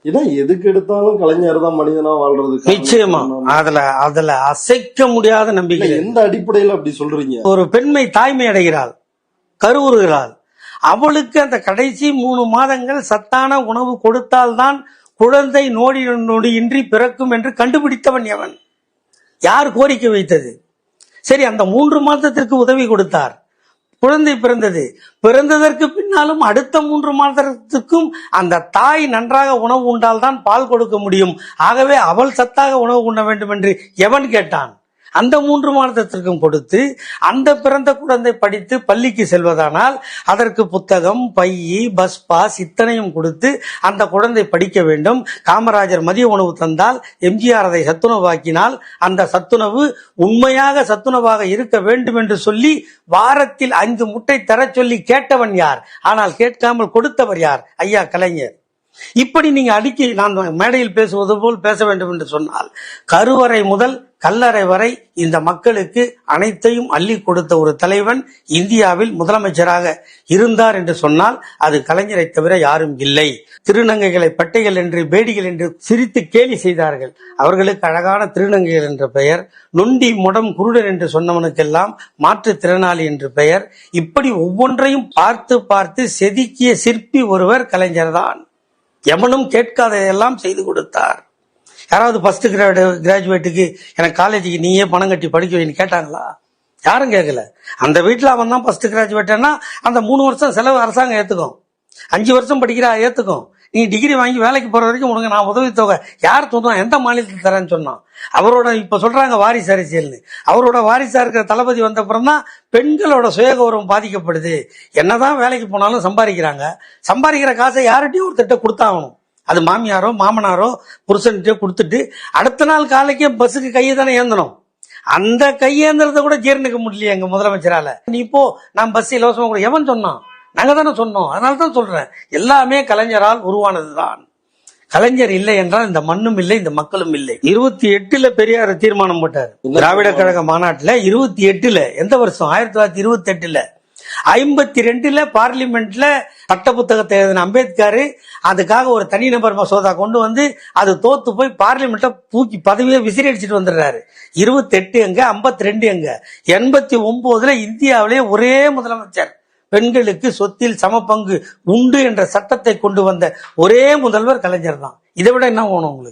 இதான் எதுக்கு எடுத்தாலும் கலைஞர் தான் மனிதனா வாழ்றது. நிச்சயமா அதுல அசைக்க முடியாத நம்பிக்கை. எந்த அடிப்படையில அப்படி சொல்றீங்க? ஒரு பெண்மை தாய்மை அடைகிறாள், கருவுறுகிறாள். அவளுக்கு அந்த கடைசி 3 மாதங்கள் சத்தான உணவு கொடுத்தால்தான் குழந்தை நொடியின்றி பிறக்கும் என்று கண்டுபிடித்தவன் எவன்? யார் கோரிக்கை வைத்தது? சரி, அந்த 3 மாதத்திற்கு உதவி கொடுத்தார், குழந்தை பிறந்தது. பிறந்ததற்கு பின்னாலும் அடுத்த 3 மாதத்துக்கும் அந்த தாய் நன்றாக உணவு உண்டால்தான் பால் கொடுக்க முடியும். ஆகவே அவள் சத்தாக உணவு உண்ண வேண்டும் என்று எவன் கேட்டான்? அந்த 3 மாதத்திற்கும் கொடுத்து அந்த பிறந்த குழந்தை படித்து பள்ளிக்கு செல்வதானால் அதற்கு புத்தகம், பையி, பஸ் பாஸ் இத்தனையும் கொடுத்து அந்த குழந்தை படிக்க வேண்டும். காமராஜர் மதிய உணவு தந்தால், எம்ஜிஆர் அதை சத்துணவாக்கினால் அந்த சத்துணவு உண்மையாக சத்துணவாக இருக்க வேண்டும் என்று சொல்லி வாரத்தில் 5 முட்டை தர சொல்லி கேட்டவன் யார்? ஆனால் கேட்காமல் கொடுத்தவர் யார்? ஐயா கலைஞர். இப்படி நீங்க அடிக்கி நான் மேடையில் பேசுவது போல் பேச வேண்டும் என்று சொன்னால், கருவறை முதல் கல்லறை வரை இந்த மக்களுக்கு அனைத்தையும் அள்ளி கொடுத்த ஒரு தலைவன் இந்தியாவில் முதலமைச்சராக இருந்தார் என்று சொன்னால் அது கலைஞரை தவிர யாரும் இல்லை. திருநங்கைகளை பட்டைகள் என்று, பேடிகள் என்று சிரித்து கேலி செய்தார்கள். அவர்களுக்கு அழகான திருநங்கைகள் என்ற பெயர். நொண்டி, முடம், குருடன் என்று சொன்னவனுக்கெல்லாம் மாற்றுத்திறனாளி என்று பெயர். இப்படி ஒவ்வொன்றையும் பார்த்து பார்த்து செதுக்கிய சிற்பி ஒருவர் கலைஞர் தான். எவனும் கேட்காததையெல்லாம் செய்து கொடுத்தார். யாராவது ஃபர்ஸ்ட் கிராஜுவேட்டுக்கு எனக்கு காலேஜுக்கு நீயே பணம் கட்டி படிக்க வைன்னு கேட்டாங்களா? யாரும் கேட்கல. அந்த வீட்டில் அவன் தான் ஃபர்ஸ்ட் கிராஜுவேட்னா அந்த 3 வருஷம் செலவு அரசாங்கம் ஏத்துக்கும். 5 வருஷம் படிக்கிறா ஏத்துக்கும். நீ டிகிரி வாங்கி வேலைக்கு போற வரைக்கும் உனக்கு நான் உதவித்தொகை யார் சொன்னா? எந்த மாநிலத்தில் தரேன்னு சொன்னான்? அவரோட இப்ப சொல்றாங்க வாரிசு அரசியல்னு. அவரோட வாரிசா இருக்கிற தளபதி வந்த அப்புறம் தான் பெண்களோட சுயகௌரவம் பாதிக்கப்படுது. என்னதான் வேலைக்கு போனாலும் சம்பாதிக்கிற காசை யார்கிட்டயும் ஒரு திட்டம் கொடுத்தாகணும். அது மாமியாரோ மாமனாரோ புருஷன்கிட்டயோ கொடுத்துட்டு அடுத்த நாள் காலைக்கே பஸ்ஸுக்கு கையை தானே ஏந்தணும். அந்த கையேந்திரத்தை கூட ஜீரணிக்க முடியல எங்க முதலமைச்சரால. நீ இப்போ நான் பஸ் இலவசமா கூட எவன் சொன்னான்? நாங்க தானே சொன்னோம். அதனால தான் சொல்றேன், எல்லாமே கலைஞரால் உருவானதுதான். கலைஞர் இல்லை என்றால் இந்த மண்ணும் இல்லை, இந்த மக்களும் இல்லை. 28ல பெரியார் தீர்மானம் போட்டார் திராவிட கழக மாநாட்டுல. 28ல எந்த வருஷம்? 1928ல. 52ல பார்லிமெண்ட்ல சட்ட புத்தகத்தை எழுதின அம்பேத்கர் அதுக்காக ஒரு தனிநபர் மசோதா கொண்டு வந்து அது தோத்து போய் பார்லிமெண்ட்ல தூக்கி பதவியை விசிறி அடிச்சுட்டு வந்துடுறாரு. 28 எங்க, 52 எங்க? 89ல இந்தியாவிலே ஒரே முதலமைச்சர் பெண்களுக்கு சொத்தில் சம பங்கு உண்டு என்ற சட்டத்தை கொண்டு வந்த ஒரே முதல்வர் கலைஞர் தான். இதை விட என்ன வேணும் உங்களுக்கு?